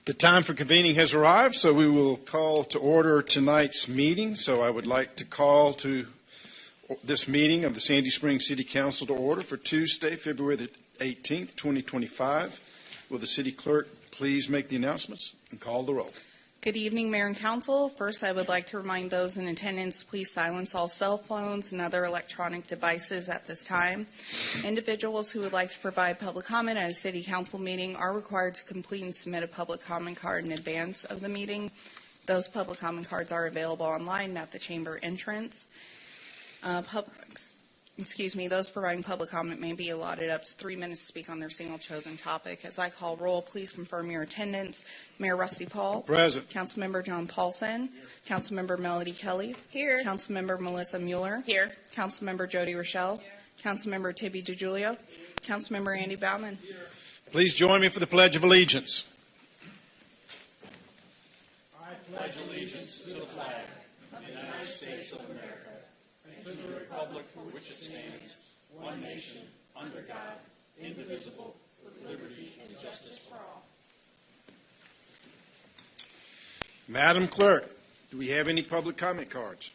The time for convening has arrived, so we will call to order tonight's meeting. So I would like to call to this meeting of the Sandy Springs City Council to order for Tuesday, February the 18th, 2025. Will the city clerk please make the announcements and call the roll? Good evening, Mayor and Council. First, I would like to remind those in attendance, please silence all cell phones and other electronic devices at this time. Individuals who would like to provide public comment at a City Council meeting are required to complete and submit a public comment card in advance of the meeting. Those public comment cards are available online at the chamber entrance. Those providing public comment may be allotted up to 3 minutes to speak on their single chosen topic. As I call roll, please confirm your attendance. Mayor Rusty Paul. Present. Councilmember John Paulson. Here. Councilmember Melody Kelly. Here. Councilmember Melissa Mueller. Here. Councilmember Jody Rochelle. Here. Councilmember Tibby DiGiulio. Here. Councilmember Andy Bauman. Here. Please join me for the Pledge of Allegiance. I pledge allegiance to the flag of the United States of America and to the republic for which it stands, one nation, under God, indivisible, with liberty and justice for all. Madam Clerk, do we have any public comment cards?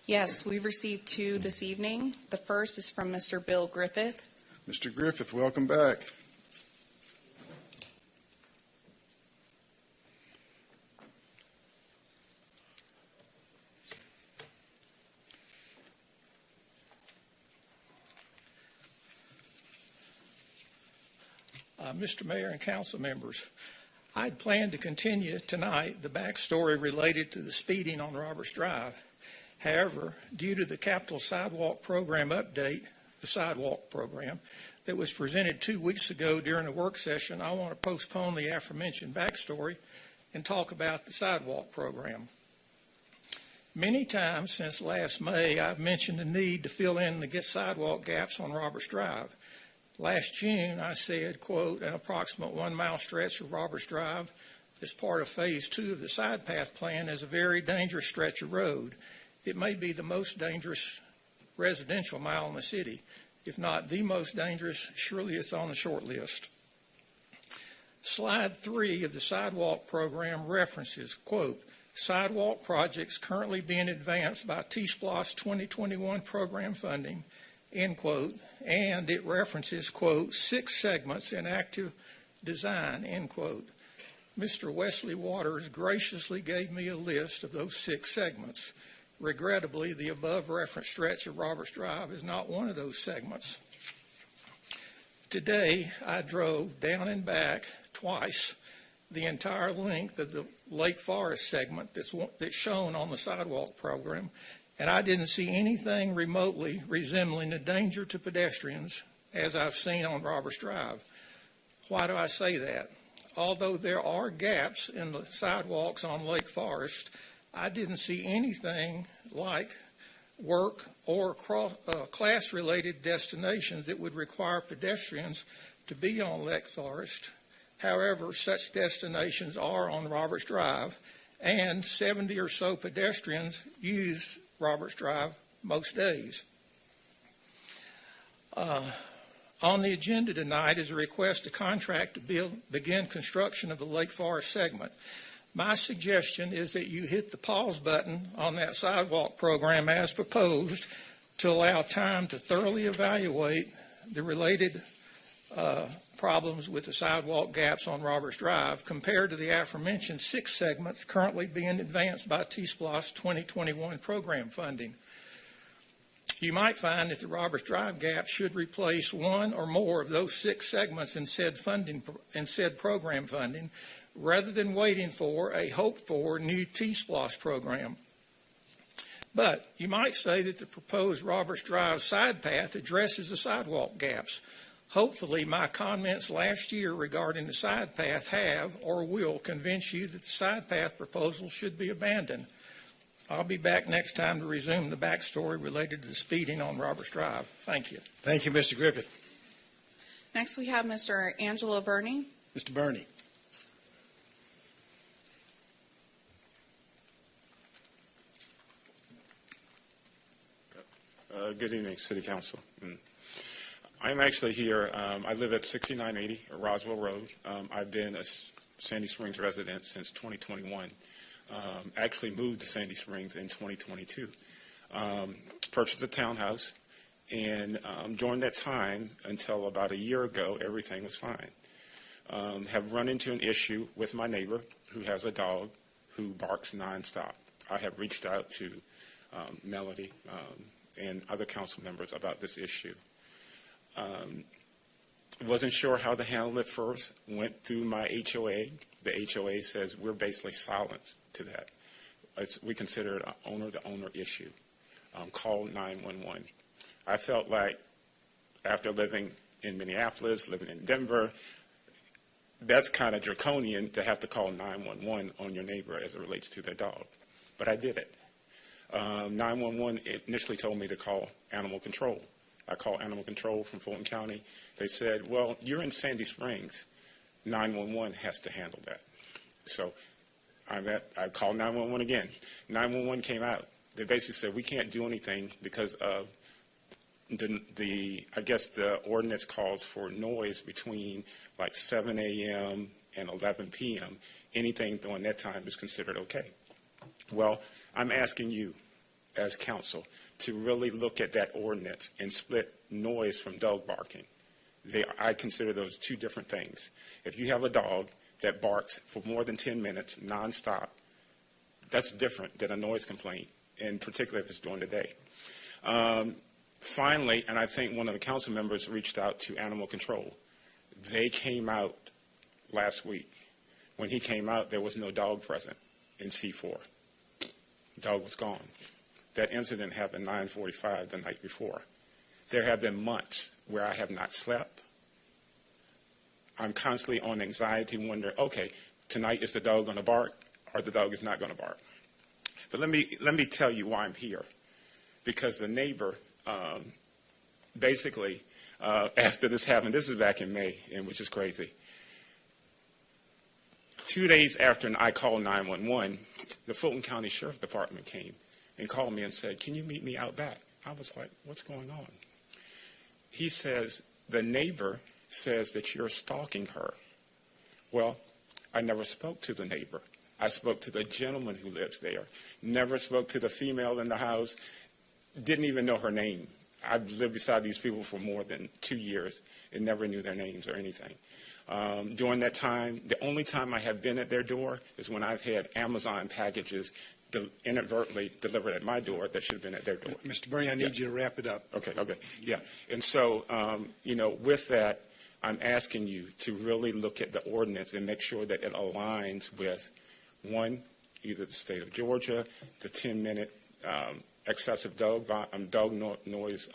Yes, we've received 2 this evening. The first is from Mr. Bill Griffith. Mr. Griffith, welcome back. Mr. Mayor and council members, I'd planned to continue tonight the backstory related to the speeding on Roberts Drive. However, due to the Capital Sidewalk Program update, the sidewalk program, that was presented 2 weeks ago during a work session, I want to postpone the aforementioned backstory and talk about the sidewalk program. Many times since last May, I've mentioned the need to fill in the sidewalk gaps on Roberts Drive. Last June, I said, quote, an approximate 1 mile stretch of Roberts Drive as part of Phase 2 of the side path plan is a very dangerous stretch of road. It may be the most dangerous residential mile in the city. If not the most dangerous, surely it's on the short list. Slide 3 of the sidewalk program references, quote, sidewalk projects currently being advanced by T-SPLOST 2021 program funding, end quote, and it references, quote, 6 segments in active design, end quote. Mr. Wesley Waters graciously gave me a list of those 6 segments. Regrettably, the above referenced stretch of Roberts Drive is not one of those segments. Today, I drove down and back twice the entire length of the Lake Forest segment that's shown on the sidewalk program, and I didn't see anything remotely resembling a danger to pedestrians as I've seen on Roberts Drive. Why do I say that? Although there are gaps in the sidewalks on Lake Forest, I didn't see anything like work or class-related destinations that would require pedestrians to be on Lake Forest. However, such destinations are on Roberts Drive, and 70 or so pedestrians use Roberts Drive most days. On the agenda tonight is a request to contract to begin construction of the Lake Forest segment. My suggestion is that you hit the pause button on that sidewalk program as proposed to allow time to thoroughly evaluate the related problems with the sidewalk gaps on Roberts Drive compared to the aforementioned 6 segments currently being advanced by T-SPLOST 2021 program funding. You might find that the Roberts Drive gap should replace 1 or more of those 6 segments in said program funding, rather than waiting for a hoped-for new T-SPLOST program. But you might say that the proposed Roberts Drive side path addresses the sidewalk gaps. Hopefully, my comments last year regarding the side path have or will convince you that the side path proposal should be abandoned. I'll be back next time to resume the backstory related to the speeding on Roberts Drive. Thank you. Thank you, Mr. Griffith. Next, we have Mr. Angelo Burney. Mr. Burney. Good evening, City Council. I'm actually here. I live at 6980 Roswell Road. I've been Sandy Springs resident since 2021. Actually moved to Sandy Springs in 2022. Purchased a townhouse, and during that time, until about a year ago, everything was fine. Have run into an issue with my neighbor who has a dog who barks nonstop. I have reached out to Melody and other council members about this issue. Wasn't sure how to handle it first. Went through my HOA. The HOA says we're basically silent to that. We consider it an owner-to-owner issue. Call 911. I felt like after living in Minneapolis, living in Denver, that's kind of draconian to have to call 911 on your neighbor as it relates to their dog. But I did it. 911 initially told me to call animal control. I called animal control from Fulton County. They said, well, you're in Sandy Springs. 911 has to handle that. So I called 911 again. 911 came out. They basically said, we can't do anything because of I guess the ordinance calls for noise between like 7 a.m. and 11 p.m. Anything during that time is considered okay. Well, I'm asking you as council to really look at that ordinance and split noise from dog barking. I consider those two different things. If you have a dog that barks for more than 10 minutes nonstop, that's different than a noise complaint, in particular if it's during the day. Finally, and I think one of the council members reached out to animal control. They came out last week. When he came out, there was no dog present in C4. The dog was gone. That incident happened 9:45 the night before. There have been months where I have not slept. I'm constantly on anxiety, wondering, okay, tonight is the dog going to bark or the dog is not going to bark? But let me tell you why I'm here. Because the neighbor, basically, after this happened, this is back in May, and which is crazy. 2 days after I called 911, the Fulton County Sheriff Department came and called me and said, can you meet me out back? I was like, what's going on? He says, the neighbor says that you're stalking her. Well, I never spoke to the neighbor. I spoke to the gentleman who lives there. Never spoke to the female in the house. Didn't even know her name. I've lived beside these people for more than 2 years and never knew their names or anything. During that time, the only time I have been at their door is when I've had Amazon packages inadvertently delivered at my door that should have been at their door. Mr. Bernie, I need you to wrap it up. Okay. Yeah. And so, with that, I'm asking you to really look at the ordinance and make sure that it aligns with, one, either the state of Georgia, the 10-minute excessive dog noise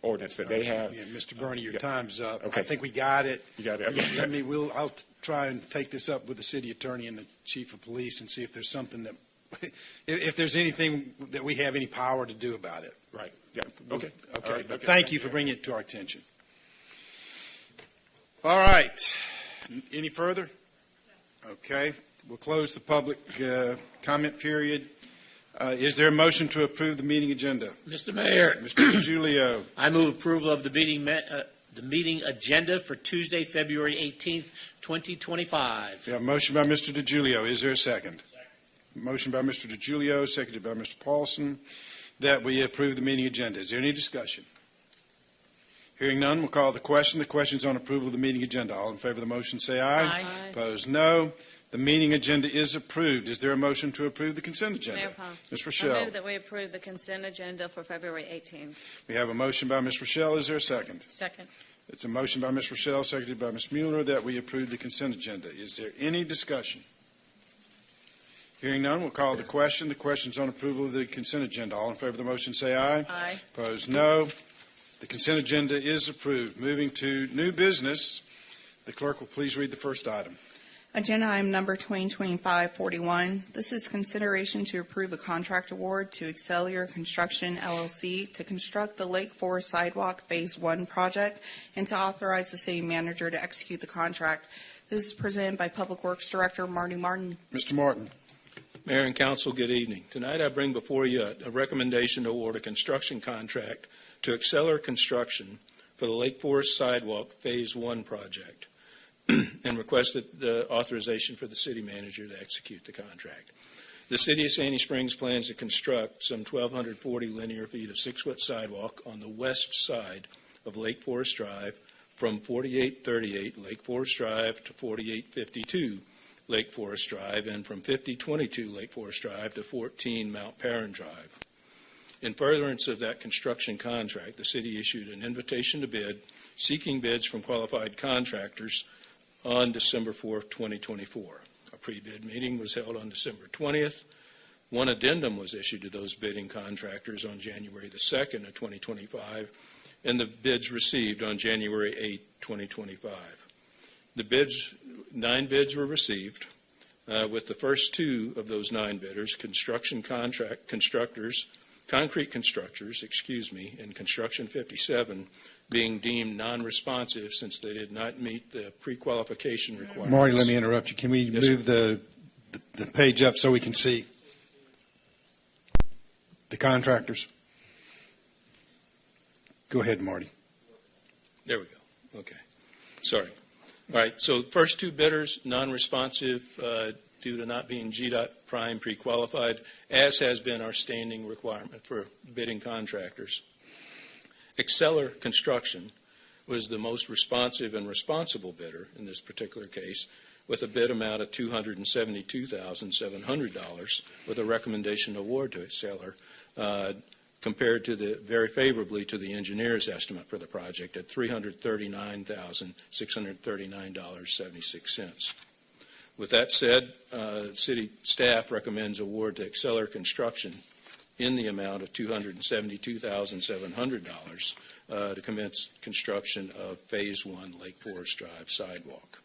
ordinance that they have. Yeah, Mr. Bernie, your time's up. Okay. I think we got it. You got it. Okay. I'll try and take this up with the city attorney and the chief of police and see if there's something that, if there's anything that we have any power to do about it. Right. Yeah. Okay. Okay. All right. But Okay. thank you for bringing it to our attention. All right. Any further? Okay. We'll close the public comment period. Is there a motion to approve the meeting agenda? Mr. Mayor, Mr. DiGiulio. I move approval of the meeting agenda for Tuesday, February 18th, 2025. We have a motion by Mr. DiGiulio. Is there a second? Motion by Mr. DiGiulio, seconded by Mr. Paulson, that we approve the meeting agenda. Is there any discussion? Hearing none, we'll call the question. The question is on approval of the meeting agenda. All in favor of the motion, say aye. Aye. Opposed, no. The meeting agenda is approved. Is there a motion to approve the consent agenda? Mayor Palm. Ms. I Rochelle. move that we approve the consent agenda for February 18th. We have a motion by Ms. Rochelle. Is there a second? Second. It's a motion by Ms. Rochelle, seconded by Ms. Mueller, that we approve the consent agenda. Is there any discussion? Hearing none, we'll call the question. The question is on approval of the consent agenda. All in favor of the motion, say aye. Aye. Opposed, no. The consent agenda is approved. Moving to new business, the clerk will please read the first item. Agenda item number 2025-41. This is consideration to approve a contract award to Excellior Construction LLC to construct the Lake Forest Sidewalk Phase 1 project and to authorize the city manager to execute the contract. This is presented by Public Works Director Marty Martin. Mr. Martin. Mayor and council, good evening. Tonight I bring before you a recommendation to award a construction contract to Excellior Construction for the Lake Forest Sidewalk Phase 1 project. and requested the authorization for the city manager to execute the contract. The City of Sandy Springs plans to construct some 1,240 linear feet of 6-foot sidewalk on the west side of Lake Forest Drive from 4838 Lake Forest Drive to 4852 Lake Forest Drive and from 5022 Lake Forest Drive to 14 Mount Perrin Drive. In furtherance of that construction contract, the city issued an invitation to bid, seeking bids from qualified contractors on December 4th, 2024. A pre-bid meeting was held on December 20th. One addendum was issued to those bidding contractors on January the 2nd of 2025, and the bids received on January 8th, 2025. 9 bids were received, with the first 2 of those 9 bidders, concrete constructors, and Construction 57, being deemed non-responsive since they did not meet the pre-qualification requirements. Marty, let me interrupt you. Can we Yes, move the page up so we can see the contractors? Go ahead, Marty. There we go. Okay. Sorry. All right. So first 2 bidders, non-responsive due to not being GDOT prime pre-qualified, as has been our standing requirement for bidding contractors. Exceller Construction was the most responsive and responsible bidder in this particular case, with a bid amount of $272,700 with a recommendation award to Exceller, compared to very favorably to the engineer's estimate for the project at $339,639.76. With that said, city staff recommends award to Exceller Construction in the amount of $272,700 to commence construction of Phase 1 Lake Forest Drive sidewalk.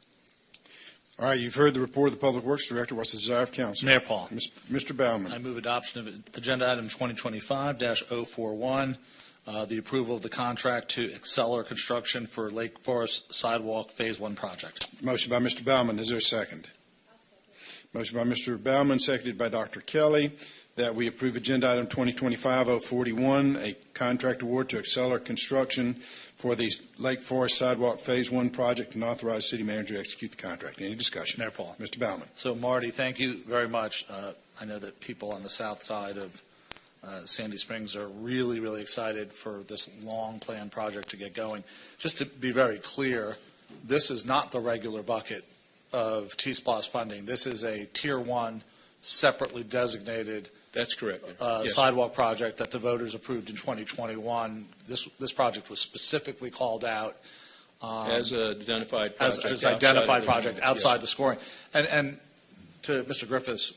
All right, you've heard the report of the Public Works Director. What's the desire of council? Mayor Paul. Mr. Baumann. I move adoption of Agenda Item 2025-041, the approval of the contract to Exceller Construction for Lake Forest Sidewalk Phase 1 project. Motion by Mr. Baumann. Is there a second? Motion by Mr. Baumann, seconded by Dr. Kelly, that we approve Agenda Item 2025-041, a contract award to Exceller Construction for the Lake Forest Sidewalk Phase 1 project, and authorize city manager to execute the contract. Any discussion? Mayor Paul. Mr. Baumann. So, Marty, thank you very much. I know that people on the south side of Sandy Springs are really, really excited for this long-planned project to get going. Just to be very clear, this is not the regular bucket of T-SPLOST funding. This is a Tier 1, separately designated That's correct. Yes, sidewalk project that the voters approved in 2021. This project was specifically called out as an identified project. As identified project outside the scoring. And to Mr. Griffith's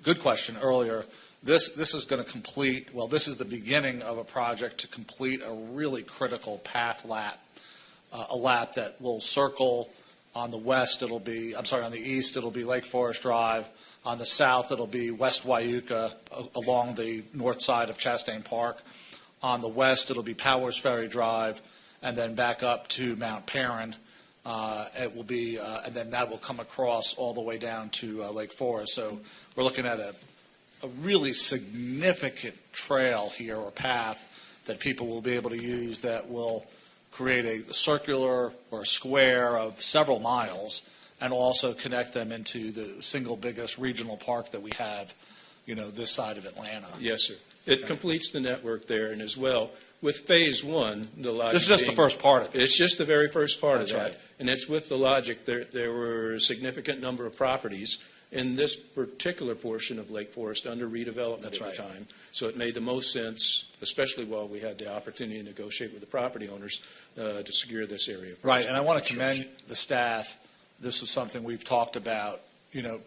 good question earlier, this is going to complete, well, this is the beginning of a project to complete a really critical path lap, a lap that will circle on the west, on the east, it'll be Lake Forest Drive. On the south, it'll be West Wyuka along the north side of Chastain Park. On the west, it'll be Powers Ferry Drive, and then back up to Mount Perrin. It will be, and then that will come across all the way down to Lake Forest. So we're looking at a really significant trail here, or path, that people will be able to use that will create a circular or a square of several miles, and also connect them into the single biggest regional park that we have, this side of Atlanta. Yes, sir. It completes the network there, and as well, with Phase 1, the logic This is just the first part of it. It's just the very first part That's of that. right. And it's with the logic. There were a significant number of properties in this particular portion of Lake Forest under redevelopment That's at right. the time. So it made the most sense, especially while we had the opportunity to negotiate with the property owners to secure this area. For Right, us and I for want to construction. commend the staff. This was something we've talked about,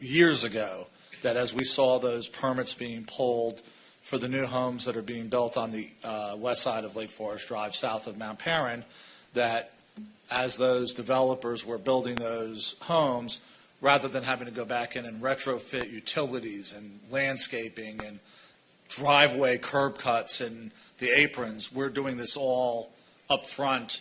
years ago, that as we saw those permits being pulled for the new homes that are being built on the west side of Lake Forest Drive, south of Mount Perrin, that as those developers were building those homes, rather than having to go back in and retrofit utilities and landscaping and driveway curb cuts and the aprons, we're doing this all up front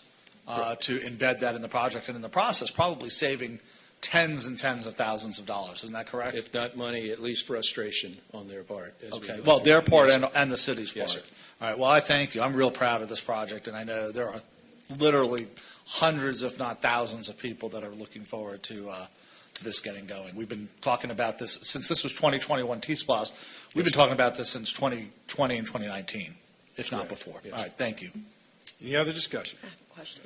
to embed that in the project, and in the process, probably saving tens and tens of thousands of dollars. Isn't that correct? If not money, at least frustration on their part. As we Okay. go Well, through. their part Yes. and the city's part. Yes, sir. All right. Well, I thank you. I'm real proud of this project, and I know there are literally hundreds, if not thousands, of people that are looking forward to this getting going. We've been talking about this since this was 2021 T-SPLOST. We've been talking about this since 2020 and 2019, if not before. Yes. All right, thank you. Any other discussion? I have a question.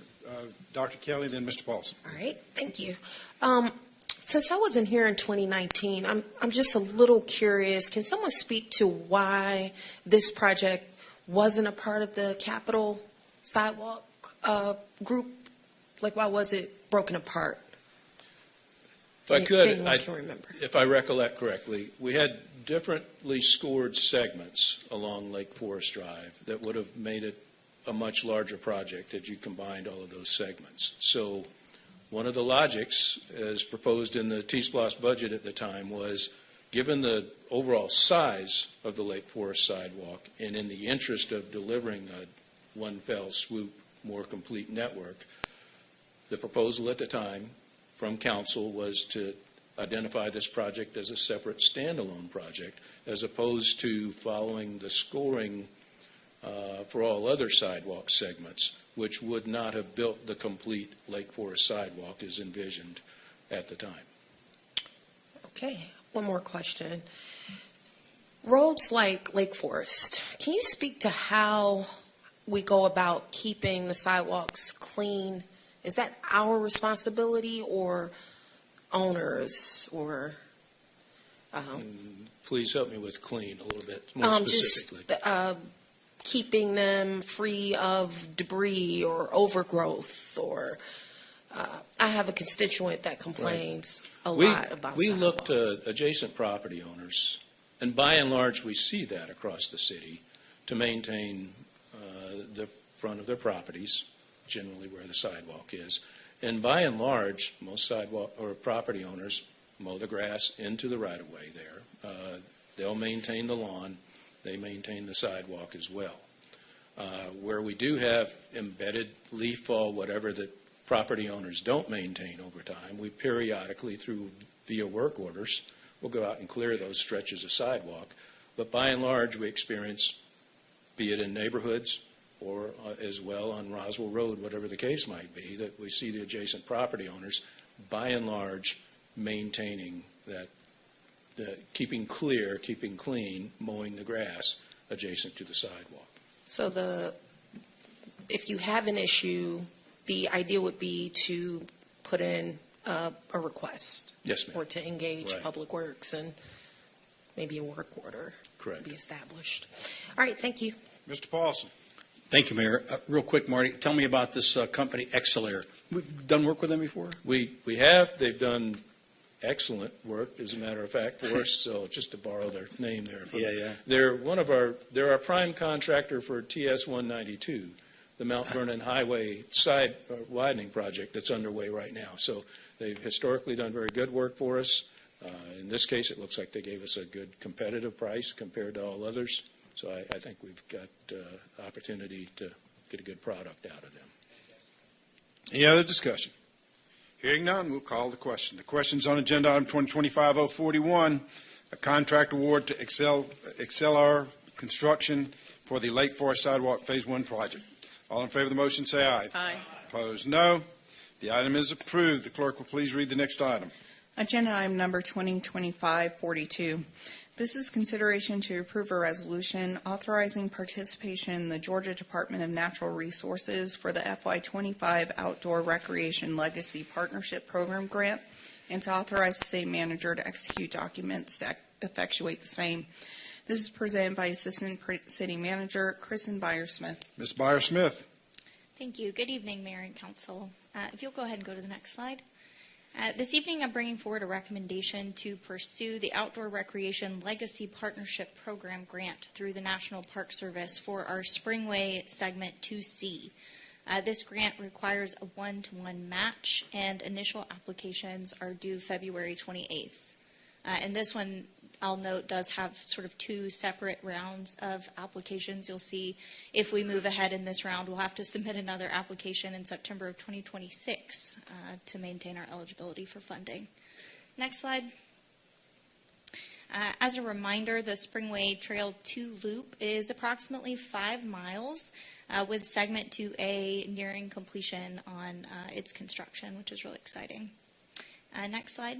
Dr. Kelly, then Mr. Paulson. All right, thank you. Since I wasn't here in 2019, I'm just a little curious. Can someone speak to why this project wasn't a part of the capital sidewalk group? Like, why was it broken apart? If I could, Anyone can remember. if I recollect correctly, we had differently scored segments along Lake Forest Drive that would have made it a much larger project had you combined all of those segments. So one of the logics, as proposed in the T-SPLOST budget at the time, was given the overall size of the Lake Forest sidewalk and in the interest of delivering a one fell swoop, more complete network, the proposal at the time from council was to identify this project as a separate standalone project, as opposed to following the scoring for all other sidewalk segments, which would not have built the complete Lake Forest sidewalk as envisioned at the time. Okay, one more question. Roads like Lake Forest, can you speak to how we go about keeping the sidewalks clean? Is that our responsibility or owners or? Please help me with clean a little bit more specifically. Just keeping them free of debris or overgrowth or, I have a constituent that complains a lot about We look sidewalks. to adjacent property owners, and by and large, we see that across the city, to maintain the front of their properties, generally where the sidewalk is. And by and large, most sidewalk or property owners mow the grass into the right-of-way there. They'll maintain the lawn. They maintain the sidewalk as well. Where we do have embedded leaf fall, whatever the property owners don't maintain over time, we periodically, via work orders, will go out and clear those stretches of sidewalk. But by and large, we experience, be it in neighborhoods or as well on Roswell Road, whatever the case might be, that we see the adjacent property owners, by and large, maintaining that, keeping clear, keeping clean, mowing the grass adjacent to the sidewalk. So if you have an issue, the idea would be to put in a request. Yes, ma'am. Or to engage Right. Public Works and maybe a work order Correct. be established. All right, thank you. Mr. Paulson. Thank you, Mayor. Real quick, Marty, tell me about this company, Exelair. We've done work with them before? We have. They've done excellent work, as a matter of fact, for us. So just to borrow their name there. Yeah. They're our prime contractor for TS 192, the Mount Vernon Highway side widening project that's underway right now. So they've historically done very good work for us. In this case, it looks like they gave us a good competitive price compared to all others. So I think we've got opportunity to get a good product out of them. Any other discussion? Hearing none, we'll call the question. The question's on agenda item 2025-041, a contract award to Excelar Construction for the Lake Forest Sidewalk Phase 1 project. All in favor of the motion, say aye. Aye. Opposed, no. The item is approved. The clerk will please read the next item. Agenda item number 2025-42. This is consideration to approve a resolution authorizing participation in the Georgia Department of Natural Resources for the FY25 Outdoor Recreation Legacy Partnership Program Grant, and to authorize the same manager to execute documents to effectuate the same. This is presented by Assistant City Manager Kristen Byer-Smith. Ms. Byer-Smith. Thank you. Good evening, Mayor and Council. If you'll go ahead and go to the next slide. This evening, I'm bringing forward a recommendation to pursue the Outdoor Recreation Legacy Partnership Program Grant through the National Park Service for our Springway Segment 2C. This grant requires a 1-to-1 match, and initial applications are due February 28th. And this one, I'll note, does have sort of two separate rounds of applications. You'll see if we move ahead in this round, we'll have to submit another application in September of 2026 to maintain our eligibility for funding. Next slide. As a reminder, the Springway Trail 2 loop is approximately 5 miles, with segment 2A nearing completion on its construction, which is really exciting. Next slide.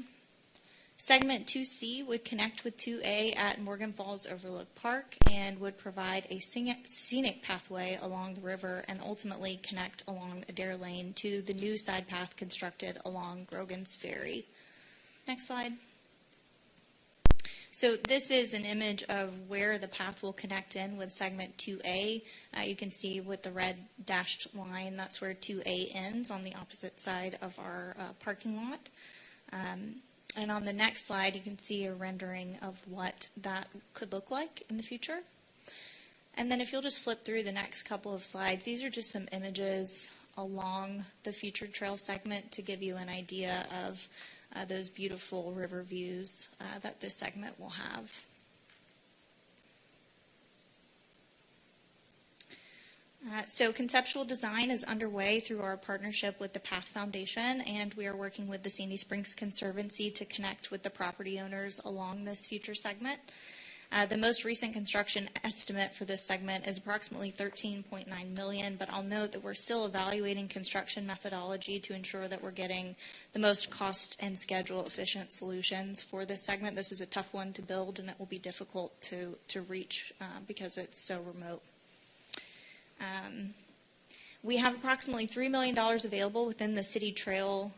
Segment 2C would connect with 2A at Morgan Falls Overlook Park and would provide a scenic pathway along the river and ultimately connect along Adair Lane to the new side path constructed along Grogan's Ferry. Next slide. So this is an image of where the path will connect in with segment 2A. You can see with the red dashed line, that's where 2A ends on the opposite side of our parking lot. And on the next slide, you can see a rendering of what that could look like in the future. And then if you'll just flip through the next couple of slides, these are just some images along the future trail segment to give you an idea of those beautiful river views that this segment will have. So conceptual design is underway through our partnership with the Path Foundation, and we are working with the Sandy Springs Conservancy to connect with the property owners along this future segment. The most recent construction estimate for this segment is approximately $13.9 million, but I'll note that we're still evaluating construction methodology to ensure that we're getting the most cost and schedule efficient solutions for this segment. This is a tough one to build, and it will be difficult to reach because it's so remote. We have approximately $3 million available within the city trail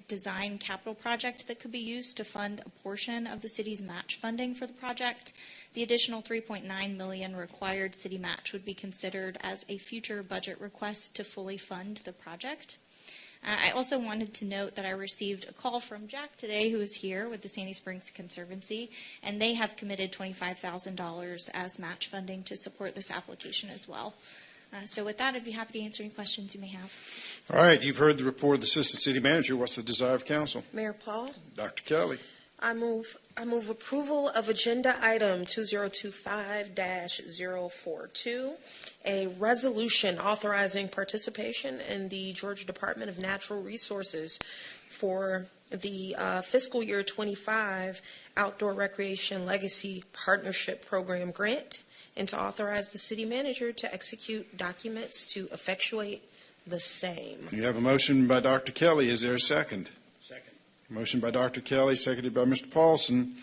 design capital project that could be used to fund a portion of the city's match funding for the project. The additional $3.9 million required city match would be considered as a future budget request to fully fund the project. I also wanted to note that I received a call from Jack today, who is here with the Sandy Springs Conservancy, and they have committed $25,000 as match funding to support this application as well. So with that, I'd be happy to answer any questions you may have. All right, you've heard the report of the Assistant City Manager. What's the desire of council? Mayor Paul, Dr. Kelly. I move approval of agenda item 2025-042, a resolution authorizing participation in the Georgia Department of Natural Resources for the fiscal year 25 Outdoor Recreation Legacy Partnership Program grant, and to authorize the city manager to execute documents to effectuate the same. You have a motion by Dr. Kelly. Is there a second? Second. Motion by Dr. Kelly, seconded by Mr. Paulson,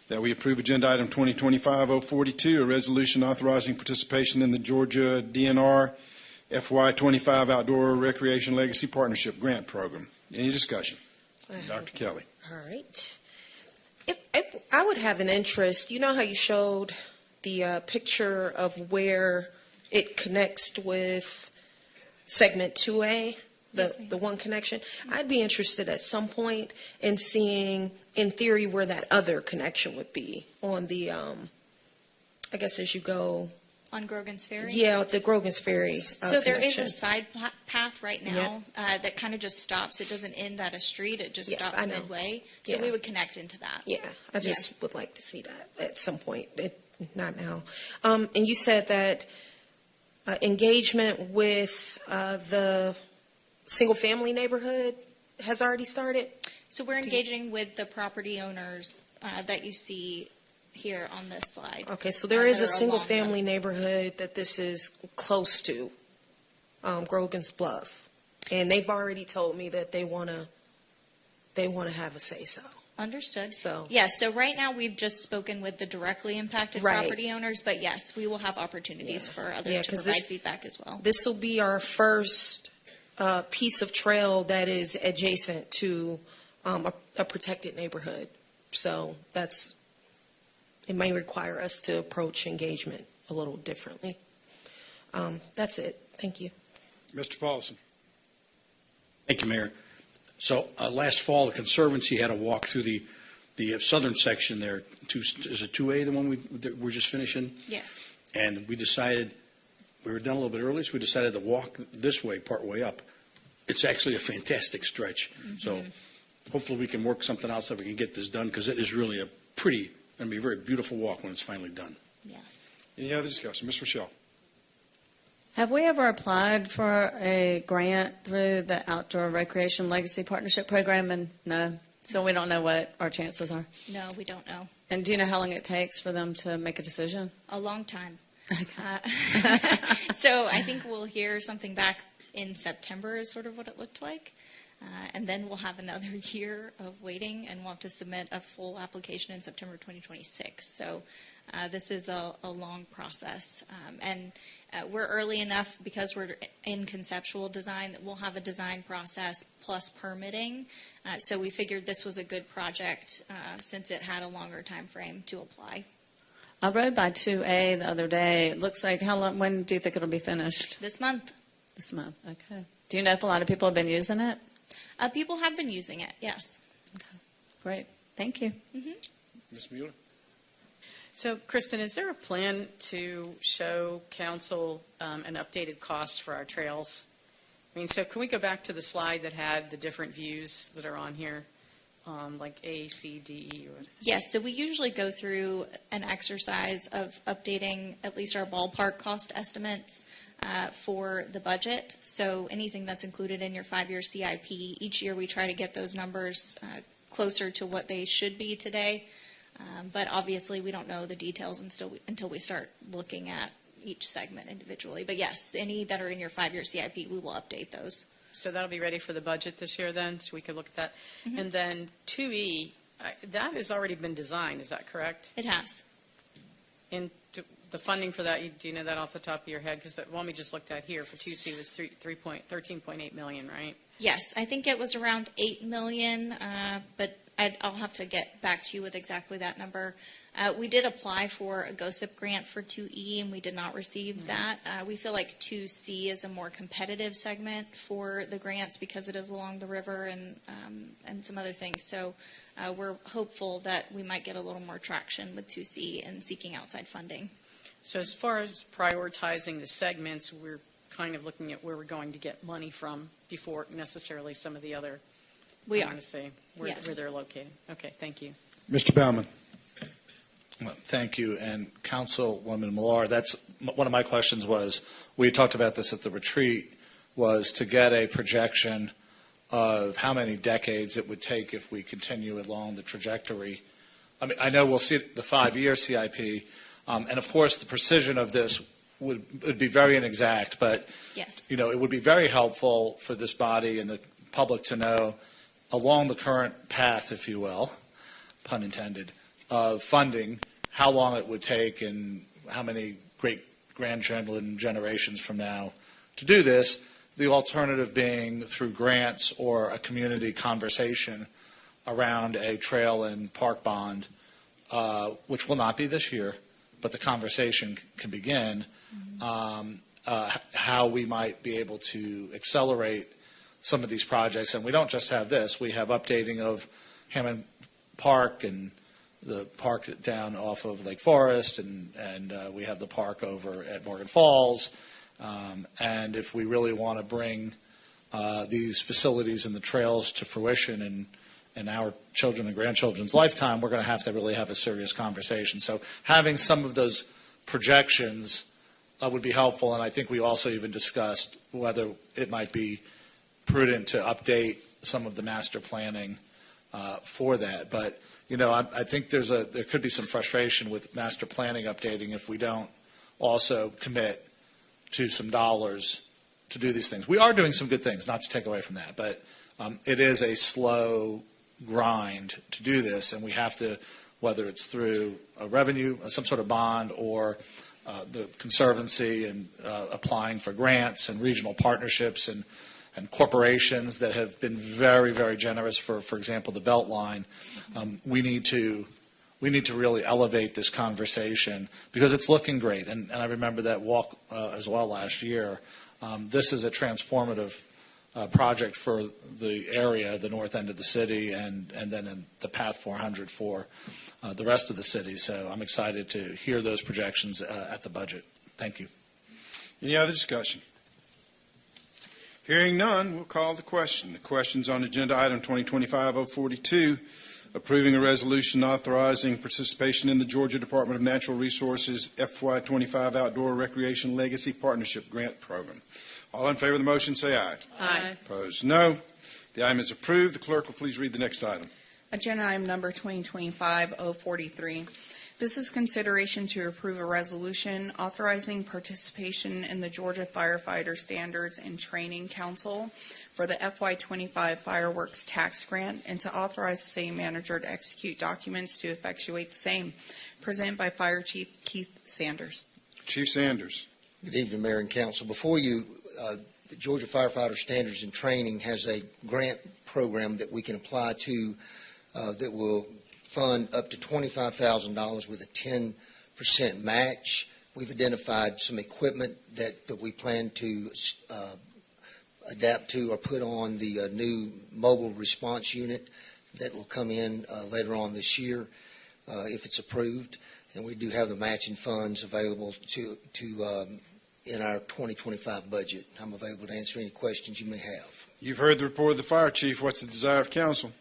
that we approve agenda item 2025-042, a resolution authorizing participation in the Georgia DNR FY25 Outdoor Recreation Legacy Partnership Grant Program. Any discussion? Dr. Kelly. All right. I would have an interest, you know how you showed the picture of where it connects with segment 2A, the one connection. I'd be interested at some point in seeing, in theory, where that other connection would be on the, I guess as you go. On Grogan's Ferry? Yeah, the Grogan's Ferry So there is connection. a side path right now that kind of just stops. It doesn't end at a street. It just stops midway. So we would connect into that. Yeah, I just would like to see that at some point. Not now. And you said that engagement with the single-family neighborhood has already started? So we're engaging with the property owners that you see here on this slide. Okay, so there is a single-family neighborhood that this is close to, Grogan's Bluff, and they've already told me that they want to have a say-so. Understood. So yes, so right now we've just spoken with the directly impacted property owners, but yes, we will have opportunities for others to provide feedback as well. This will be our first piece of trail that is adjacent to a protected neighborhood. So it may require us to approach engagement a little differently. That's it. Thank you. Mr. Paulson. Thank you, Mayor. So last fall, the Conservancy had a walk through the southern section there. Is it 2A, the one we're just finishing? Yes. And we decided, we were done a little bit early, so we decided to walk this way, part way up. It's actually a fantastic stretch. Mm-hmm. So hopefully we can work something out so we can get this done, because it is really going to be a very beautiful walk when it's finally done. Yes. Any other discussion? Ms. Rochelle. Have we ever applied for a grant through the Outdoor Recreation Legacy Partnership Program? And no, so we don't know what our chances are. No, we don't know. And do you know how long it takes for them to make a decision? A long time. So I think we'll hear something back in September is sort of what it looked like. And then we'll have another year of waiting, and we'll have to submit a full application in September 2026. So this is a long process. And we're early enough because we're in conceptual design that we'll have a design process plus permitting. So we figured this was a good project since it had a longer time frame to apply. I rode by 2A the other day. It looks like, how long, when do you think it'll be finished? This month. This month, okay. Do you know if a lot of people have been using it? People have been using it, yes. Okay, great. Thank you. Ms. Mueller? So, Kristen, is there a plan to show council an updated cost for our trails? I mean, so can we go back to the slide that had the different views that are on here, like A, C, D, E? Or... Yes, so we usually go through an exercise of updating at least our ballpark cost estimates for the budget. So anything that's included in your 5-year CIP, each year we try to get those numbers closer to what they should be today. But obviously we don't know the details until we start looking at each segment individually. But yes, any that are in your 5-year CIP, we will update those. So that'll be ready for the budget this year then, so we could look at that. And then 2E, that has already been designed, is that correct? It has. And the funding for that, do you know that off the top of your head? Because the one we just looked at here for 2C was $13.8 million, right? Yes, I think it was around $8 million, but I'll have to get back to you with exactly that number. We did apply for a GOSIP grant for 2E, and we did not receive that. We feel like 2C is a more competitive segment for the grants because it is along the river and some other things. So we're hopeful that we might get a little more traction with 2C and seeking outside funding. So as far as prioritizing the segments, we're kind of looking at where we're going to get money from before necessarily some of the other, We I are. want to say, where they're located. Okay, thank you. Mr. Baumann? Well, thank you. And Councilwoman Millar, that's one of my questions was, we talked about this at the retreat, was to get a projection of how many decades it would take if we continue along the trajectory. I mean, I know we'll see the 5-year CIP, and of course the precision of this would be very inexact, but Yes. you know, it would be very helpful for this body and the public to know along the current path, if you will, pun intended, of funding, how long it would take and how many great-grandchildren generations from now to do this, the alternative being through grants or a community conversation around a trail and park bond, which will not be this year, but the conversation can begin, how we might be able to accelerate some of these projects. And we don't just have this. We have updating of Hammond Park and the park down off of Lake Forest, and we have the park over at Morgan Falls. And if we really want to bring these facilities and the trails to fruition in our children and grandchildren's lifetime, we're going to really have a serious conversation. So having some of those projections would be helpful, and I think we also even discussed whether it might be prudent to update some of the master planning for that. But you know, I think there could be some frustration with master planning updating if we don't also commit to some dollars to do these things. We are doing some good things, not to take away from that, but it is a slow grind to do this, and we have to, whether it's through a revenue, some sort of bond, or the Conservancy and applying for grants and regional partnerships and corporations that have been very, very generous for example, the Beltline. We need to really elevate this conversation because it's looking great. And I remember that walk as well last year. This is a transformative project for the area, the north end of the city, and then in the Path 400 for the rest of the city. So I'm excited to hear those projections at the budget. Thank you. Any other discussion? Hearing none, we'll call the question. The question's on agenda item 2025-042, approving a resolution authorizing participation in the Georgia Department of Natural Resources FY25 Outdoor Recreation Legacy Partnership Grant Program. All in favor of the motion, say aye. Aye. Opposed, no. The item is approved. The clerk will please read the next item. Agenda item number 2025-043. This is consideration to approve a resolution authorizing participation in the Georgia Firefighter Standards and Training Council for the FY25 fireworks tax grant and to authorize the city manager to execute documents to effectuate the same. Presented by Fire Chief Keith Sanders. Chief Sanders. Good evening, Mayor and Council. Before you, the Georgia Firefighter Standards and Training has a grant program that we can apply to that will fund up to $25,000 with a 10% match. We've identified some equipment that we plan to adapt to or put on the new mobile response unit that will come in later on this year if it's approved. And we do have the matching funds available to in our 2025 budget. I'm available to answer any questions you may have. You've heard the report of the fire chief. What's the desire of council?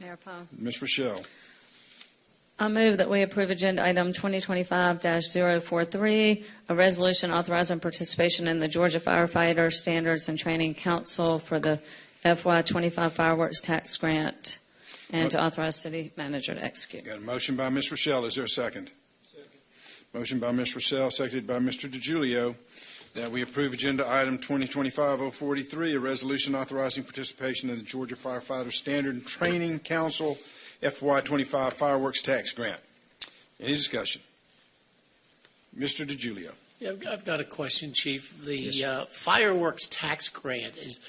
Mayor Powell. Ms. Rochelle. I move that we approve agenda item 2025-043, a resolution authorizing participation in the Georgia Firefighter Standards and Training Council for the FY25 fireworks tax grant, and to authorize city manager to execute. Got a motion by Ms. Rochelle. Is there a second? Motion by Ms. Rochelle, seconded by Mr. DiGiulio, that we approve agenda item 2025-043, a resolution authorizing participation in the Georgia Firefighter Standard and Training Council FY25 fireworks tax grant. Any discussion? Mr. DiGiulio. Yeah, I've got a question, Chief. The fireworks tax grant, is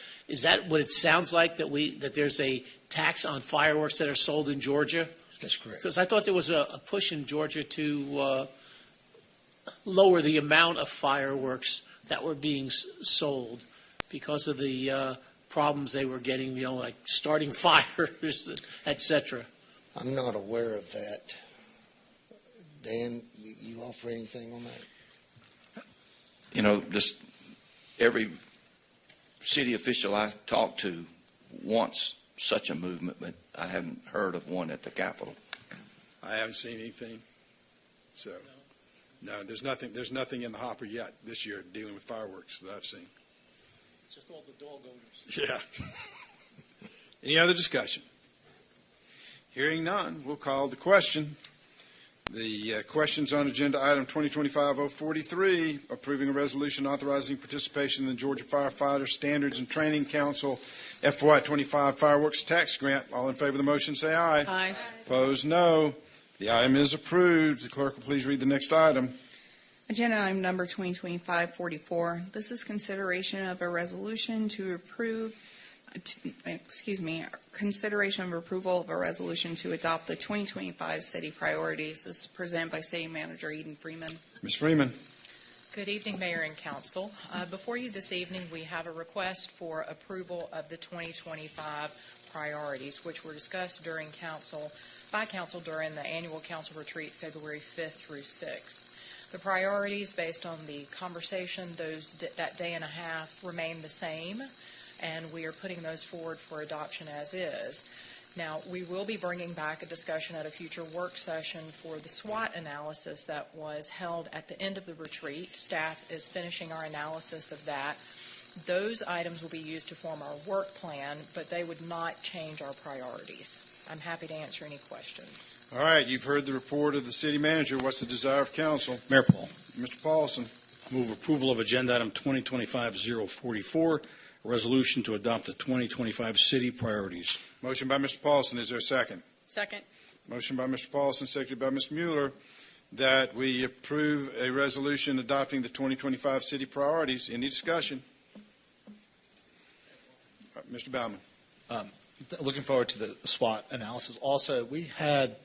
that what it sounds like, that there's a tax on fireworks that are sold in Georgia? That's correct. Because I thought there was a push in Georgia to lower the amount of fireworks that were being sold because of the problems they were getting, like starting fires, et cetera. I'm not aware of that. Dan, you offer anything on that? Just every city official I talk to wants such a movement, but I haven't heard of one at the Capitol. I haven't seen anything. So, no, there's nothing in the hopper yet this year dealing with fireworks that I've seen. It's just all the dog owners. Yeah. Any other discussion? Hearing none, we'll call the question. The questions on agenda item 2025-043, approving a resolution authorizing participation in the Georgia Firefighter Standards and Training Council FY25 fireworks tax grant. All in favor of the motion, say aye. Aye. Opposed, no. The item is approved. The clerk will please read the next item. Agenda item number 2025-44. This is consideration of a resolution to approve, consideration of approval of a resolution to adopt the 2025 city priorities. This is presented by City Manager Eden Freeman. Ms. Freeman. Good evening, Mayor and Council. Before you this evening, we have a request for approval of the 2025 priorities, which were discussed by Council during the annual Council retreat February 5th through 6th. The priorities, based on the conversation that day and a half, remain the same, and we are putting those forward for adoption as is. Now, we will be bringing back a discussion at a future work session for the SWOT analysis that was held at the end of the retreat. Staff is finishing our analysis of that. Those items will be used to form our work plan, but they would not change our priorities. I'm happy to answer any questions. All right, you've heard the report of the city manager. What's the desire of council? Mayor Paul. Mr. Paulson. Move approval of agenda item 2025-044, a resolution to adopt the 2025 city priorities. Motion by Mr. Paulson. Is there a second? Second. Motion by Mr. Paulson, seconded by Ms. Mueller, that we approve a resolution adopting the 2025 city priorities. Any discussion? Mr. Baumann. Looking forward to the SWOT analysis. Also, we had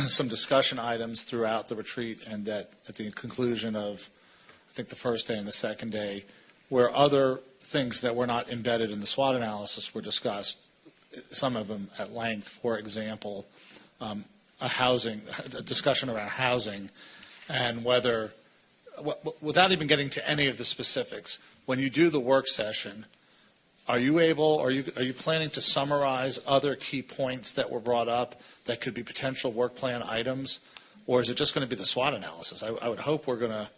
some discussion items throughout the retreat, and that at the conclusion of, I think, the first day and the second day, where other things that were not embedded in the SWOT analysis were discussed, some of them at length. For example, a discussion around housing, and whether, without even getting to any of the specifics, when you do the work session, are you planning to summarize other key points that were brought up that could be potential work plan items, or is it just going to be the SWOT analysis? I would hope we're going to,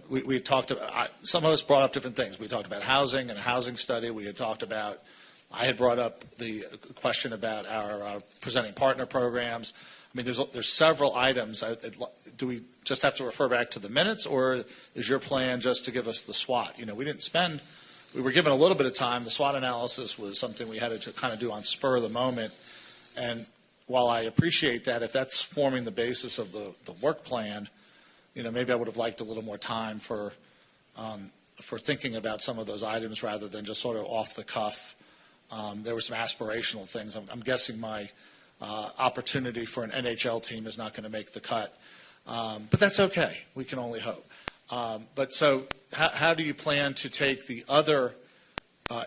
we talked about, some of us brought up different things. We talked about housing and a housing study. We had talked about I had brought up the question about our presenting partner programs. I mean, there's several items. Do we just have to refer back to the minutes, or is your plan just to give us the SWOT? You know, we were given a little bit of time. The SWOT analysis was something we had to kind of do on spur of the moment. And while I appreciate that, if that's forming the basis of the work plan, you know, maybe I would have liked a little more time for thinking about some of those items rather than just sort of off the cuff. There were some aspirational things. I'm guessing my opportunity for an NHL team is not going to make the cut. But that's okay. We can only hope. But so how do you plan to take the other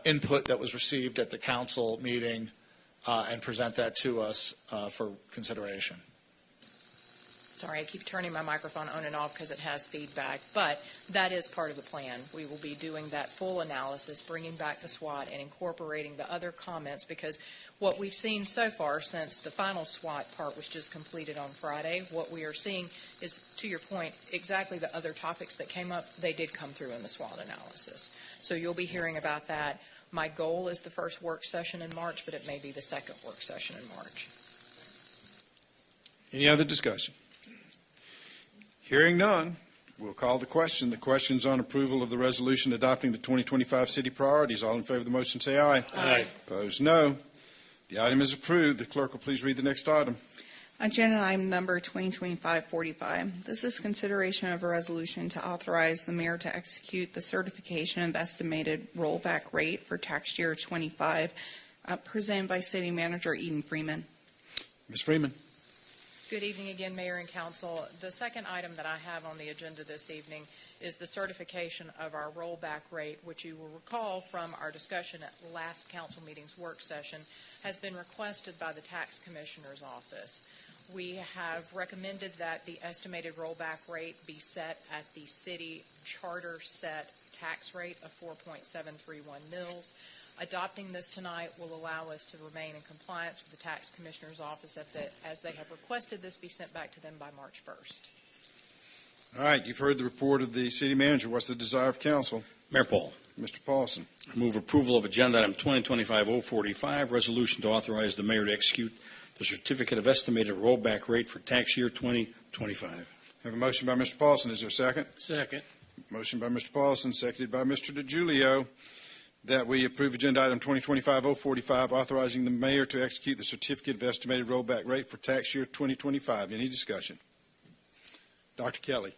input that was received at the council meeting and present that to us for consideration? Sorry, I keep turning my microphone on and off because it has feedback, but that is part of the plan. We will be doing that full analysis, bringing back the SWOT and incorporating the other comments, because what we've seen so far since the final SWOT part was just completed on Friday, what we are seeing is, to your point, exactly the other topics that came up, they did come through in the SWOT analysis. So you'll be hearing about that. My goal is the first work session in March, but it may be the second work session in March. Any other discussion? Hearing none, we'll call the question. The question's on approval of the resolution adopting the 2025 city priorities. All in favor of the motion say aye. Aye. Opposed, no. The item is approved. The clerk will please read the next item. Agenda item number 2025-45. This is consideration of a resolution to authorize the mayor to execute the certification of estimated rollback rate for tax year 25, presented by City Manager Eden Freeman. Ms. Freeman. Good evening again, Mayor and Council. The second item that I have on the agenda this evening is the certification of our rollback rate, which you will recall from our discussion at last council meeting's work session, has been requested by the Tax Commissioner's Office. We have recommended that the estimated rollback rate be set at the city charter set tax rate of 4.731 mils. Adopting this tonight will allow us to remain in compliance with the Tax Commissioner's Office as they have requested this be sent back to them by March 1st. All right, you've heard the report of the city manager. What's the desire of council? Mayor Paul. Mr. Paulson. I move approval of agenda item 2025-045, resolution to authorize the mayor to execute the certificate of estimated rollback rate for tax year 2025. I have a motion by Mr. Paulson. Is there a second? Second. Motion by Mr. Paulson, seconded by Mr. DiGiulio, that we approve agenda item 2025-045, authorizing the mayor to execute the certificate of estimated rollback rate for tax year 2025. Any discussion? Dr. Kelly.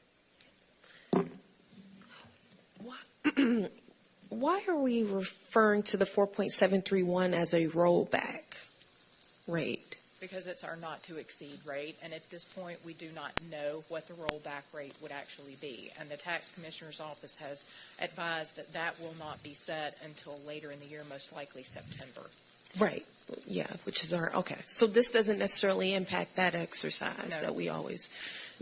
Why are we referring to the 4.731 as a rollback rate? Because it's our not to exceed rate, and at this point we do not know what the rollback rate would actually be. And the Tax Commissioner's Office has advised that that will not be set until later in the year, most likely September. Right. Yeah, which is okay. So this doesn't necessarily impact that exercise that we always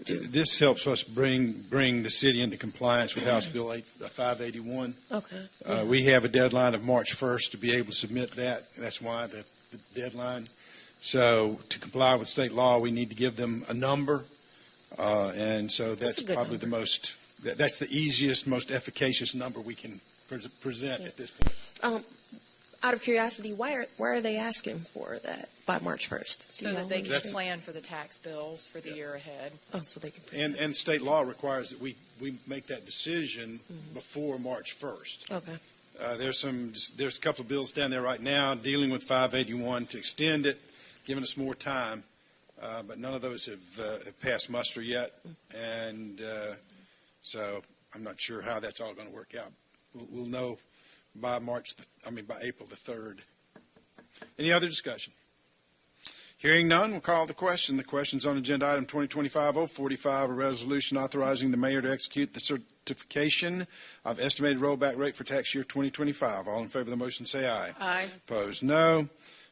do. This helps us bring the city into compliance with House Bill 581. Okay. We have a deadline of March 1st to be able to submit that. That's why the deadline. So to comply with state law, we need to give them a number, and so that's probably number. That's the easiest, most efficacious number we can present at this point. Out of curiosity, why are they asking for that by March 1st? So that they can plan for the tax bills for the year ahead. Oh, so they can. And state law requires that we make that decision before March 1st. Okay. There's a couple of bills down there right now dealing with 581 to extend it, giving us more time, but none of those have passed muster yet, and so I'm not sure how that's all going to work out. We'll know by April the 3rd. Any other discussion? Hearing none, we'll call the question. The question's on agenda item 2025-045, a resolution authorizing the mayor to execute the certification of estimated rollback rate for tax year 2025. All in favor of the motion say aye. Aye. Opposed, no.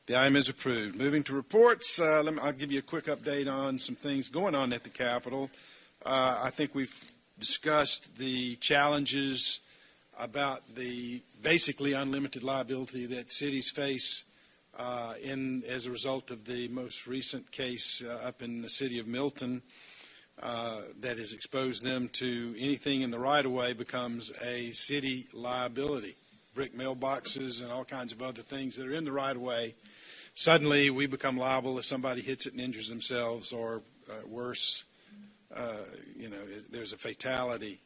The item is approved. Moving to reports, I'll give you a quick update on some things going on at the Capitol. I think we've discussed the challenges about the basically unlimited liability that cities face as a result of the most recent case up in the city of Milton that has exposed them to anything in the right-of-way becomes a city liability. brick mailboxes and all kinds of other things that are in the right of way, suddenly we become liable if somebody hits it and injures themselves, or worse, there's a fatality.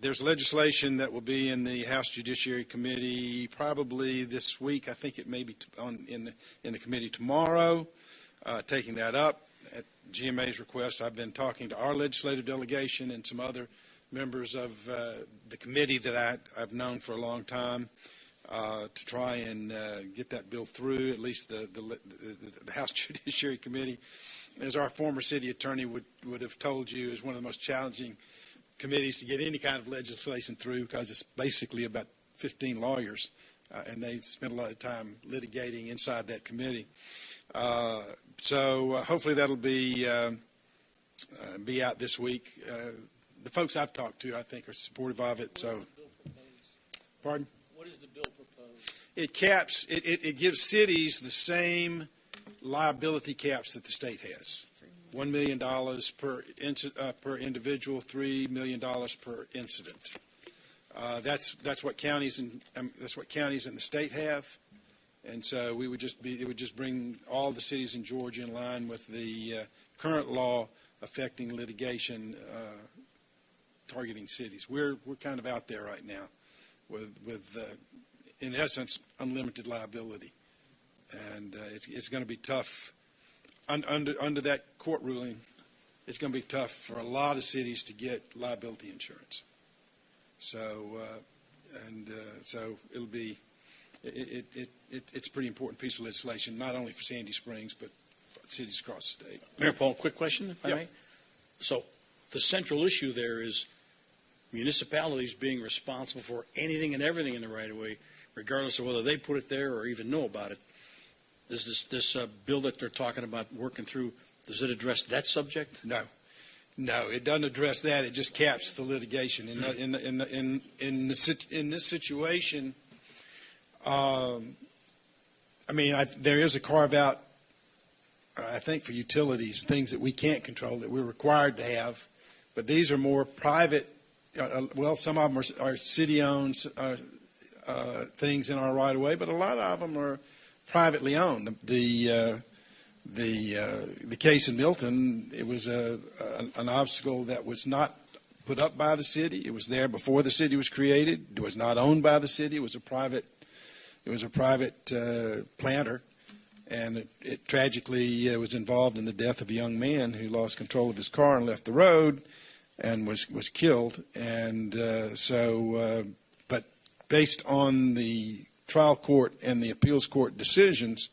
There's legislation that will be in the House Judiciary Committee probably this week. I think it may be in the committee tomorrow, taking that up. At GMA's request, I've been talking to our legislative delegation and some other members of the committee that I've known for a long time to try and get that bill through, at least the House Judiciary Committee. As our former city attorney would have told you, is one of the most challenging committees to get any kind of legislation through, because it's basically about 15 lawyers, and they spend a lot of time litigating inside that committee. So hopefully that'll be out this week. The folks I've talked to, I think, are supportive of it. So, pardon? What is the bill proposed? It caps. It gives cities the same liability caps that the state has. $1 million per individual, $3 million per incident. That's what counties and the state have, and so it would just bring all the cities in Georgia in line with the current law affecting litigation targeting cities. We're kind of out there right now with in essence unlimited liability, and it's going to be tough. Under that court ruling, it's going to be tough for a lot of cities to get liability insurance. So, so it'll be it's a pretty important piece of legislation, not only for Sandy Springs but for cities across the state. Mayor Paul, quick question, if I may. So, the central issue there is municipalities being responsible for anything and everything in the right of way, regardless of whether they put it there or even know about it. Does this bill that they're talking about working through, does it address that subject? No, it doesn't address that. It just caps the litigation. In this situation, there is a carve out. I think for utilities, things that we can't control that we're required to have, but these are more private. Some of them are city-owned things in our right of way, but a lot of them are privately owned. The case in Milton, it was an obstacle that was not put up by the city. It was there before the city was created. It was not owned by the city. It was a private planter, and it tragically was involved in the death of a young man who lost control of his car and left the road and was killed. And but based on the trial court and the appeals court decisions,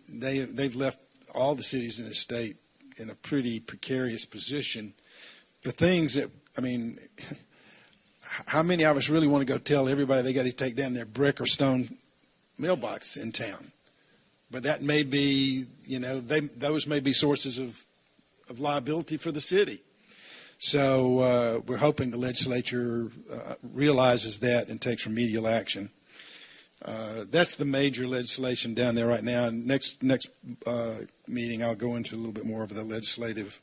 they've left all the cities in the state in a pretty precarious position for things that, how many of us really want to go tell everybody they got to take down their brick or stone mailbox in town? But that may be, those may be sources of liability for the city. So we're hoping the legislature realizes that and takes remedial action. That's the major legislation down there right now. Next meeting, I'll go into a little bit more of the legislative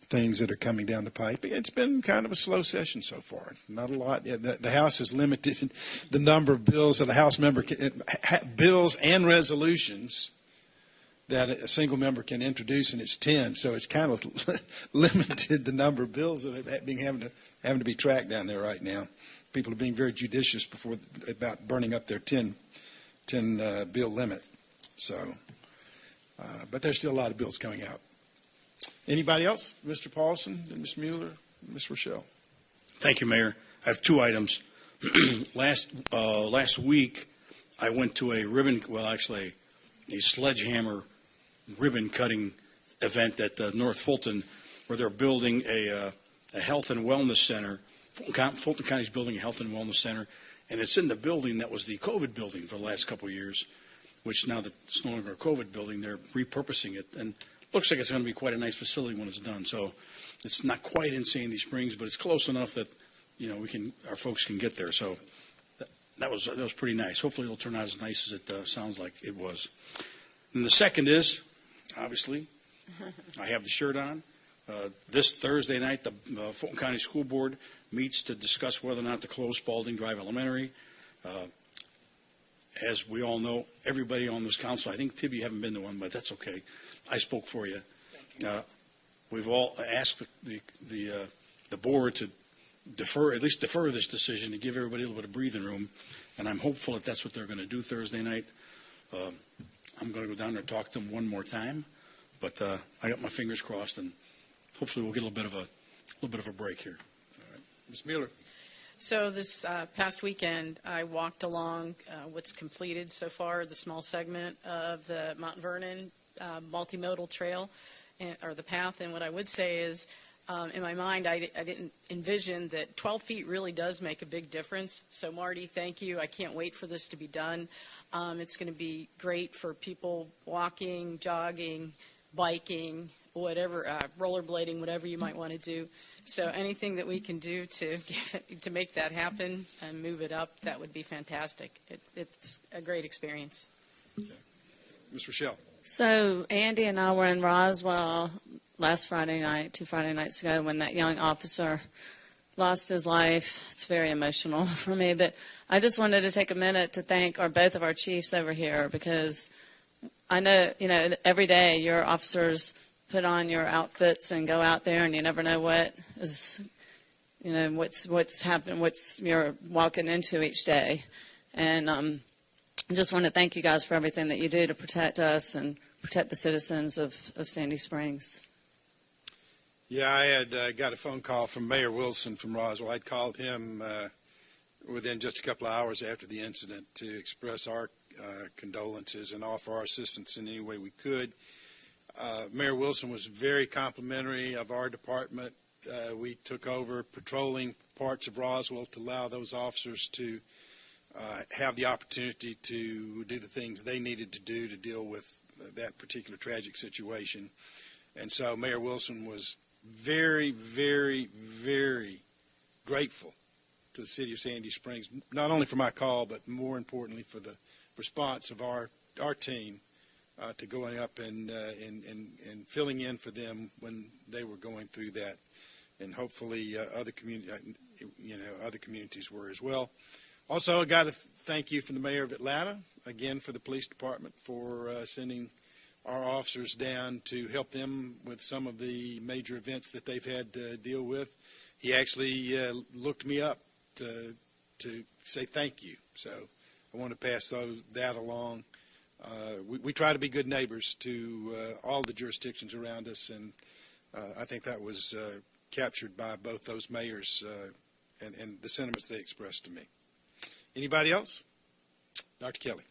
things that are coming down the pipe. It's been kind of a slow session so far. Not a lot. The House has limited the number of bills that a House member bills and resolutions that a single member can introduce, and it's 10. So it's kind of limited the number of bills that are having to be tracked down there right now. People are being very judicious about burning up their 10 bill limit. So, but there's still a lot of bills coming out. Anybody else? Mr. Paulson, Ms. Mueller, Ms. Rochelle. Thank you, Mayor. I have two items. Last week, I went to a sledgehammer ribbon cutting event at North Fulton, where they're building a health and wellness center. Fulton County's building a health and wellness center, and it's in the building that was the COVID building for the last couple of years, which now that it's no longer a COVID building, they're repurposing it, and looks like it's going to be quite a nice facility when it's done. So it's not quite in Sandy Springs, but it's close enough that our folks can get there. So that was pretty nice. Hopefully it'll turn out as nice as it sounds like it was. And the second is, obviously, I have the shirt on. This Thursday night, the Fulton County School Board meets to discuss whether or not to close Spalding Drive Elementary. As we all know, everybody on this council, I think, Tib, you haven't been to one, but that's okay. I spoke for you. We've all asked the board to defer this decision to give everybody a little bit of breathing room, and I'm hopeful that that's what they're going to do Thursday night. I'm going to go down there and talk to them one more time, but I got my fingers crossed, and hopefully we'll get a little bit of a break here. All right. Ms. Mueller. So this past weekend, I walked along what's completed so far, the small segment of the Mount Vernon multimodal trail, or the path. And what I would say is, in my mind, I didn't envision that 12 feet really does make a big difference. So Marty, thank you. I can't wait for this to be done. It's going to be great for people walking, jogging, biking, whatever, rollerblading, whatever you might want to do. So anything that we can do to make that happen and move it up, that would be fantastic. It's a great experience. Okay. Ms. Rochelle. So Andy and I were in Roswell last Friday night, 2 Friday nights ago, when that young officer lost his life. It's very emotional for me, but I just wanted to take a minute to thank both of our chiefs over here, because I know, every day your officers put on your outfits and go out there, and you never know what is, what's happening, what's you're walking into each day. And I just want to thank you guys for everything that you do to protect us and protect the citizens of Sandy Springs. Yeah, I had got a phone call from Mayor Wilson from Roswell. I'd called him within just a couple of hours after the incident to express our condolences and offer our assistance in any way we could. Mayor Wilson was very complimentary of our department. We took over patrolling parts of Roswell to allow those officers to have the opportunity to do the things they needed to do to deal with that particular tragic situation. And so Mayor Wilson was very, very, very grateful to the city of Sandy Springs, not only for my call, but more importantly for the response of our team to going up and filling in for them when they were going through that. And hopefully other communities were as well. Also, I got a thank you from the mayor of Atlanta, again, for the police department for sending our officers down to help them with some of the major events that they've had to deal with. He actually looked me up to say thank you. So I want to pass that along. We try to be good neighbors to all the jurisdictions around us, and I think that was captured by both those mayors and the sentiments they expressed to me. Anybody else? Dr. Kelly.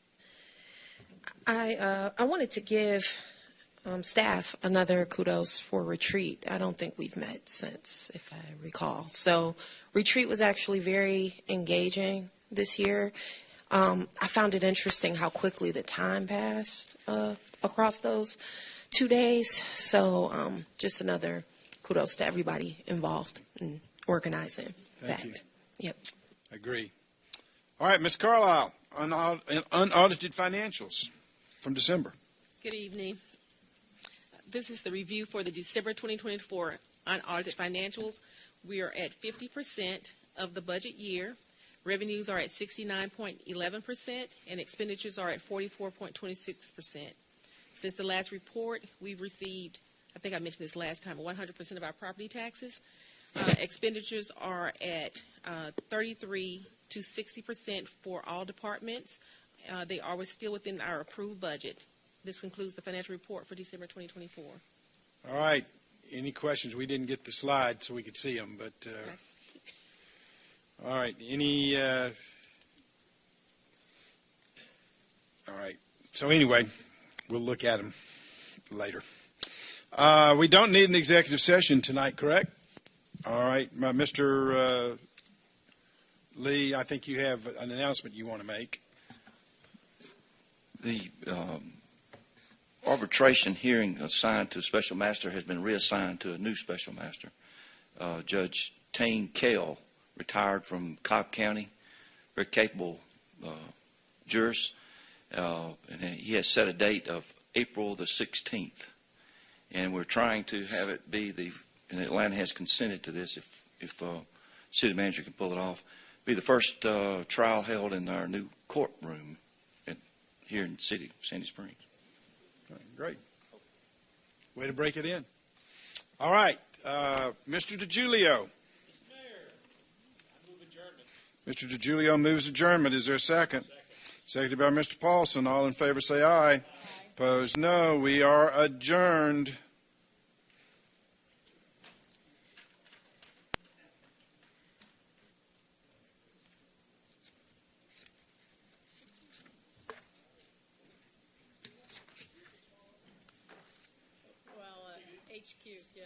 I wanted to give staff another kudos for retreat. I don't think we've met since, if I recall. So retreat was actually very engaging this year. I found it interesting how quickly the time passed across those 2 days. So just another kudos to everybody involved in organizing that. Thank you. Yep. Agree. All right, Ms. Carlisle, unaudited financials from December. Good evening. This is the review for the December 2024 unaudited financials. We are at 50% of the budget year. Revenues are at 69.11%, and expenditures are at 44.26%. Since the last report, we've received, I think I mentioned this last time, 100% of our property taxes. Expenditures are at 33 to 60% for all departments. They are still within our approved budget. This concludes the financial report for December 2024. All right. Any questions? We didn't get the slides so we could see them, but all right. All right. So anyway, we'll look at them later. We don't need an executive session tonight, correct? All right. Mr. Lee, I think you have an announcement you want to make. The arbitration hearing assigned to a special master has been reassigned to a new special master. Judge Tane Kell, retired from Cobb County, very capable jurist, and he has set a date of April the 16th. And we're trying to have it be and Atlanta has consented to this, if city manager can pull it off, be the first trial held in our new courtroom here in the city of Sandy Springs. Great. Way to break it in. All right. Mr. DiGiulio. Mr. DiGiulio moves adjournment. Is there a second? Seconded by Mr. Paulson. All in favor say aye. Aye. Opposed, no. We are adjourned. Well, HQ, yeah.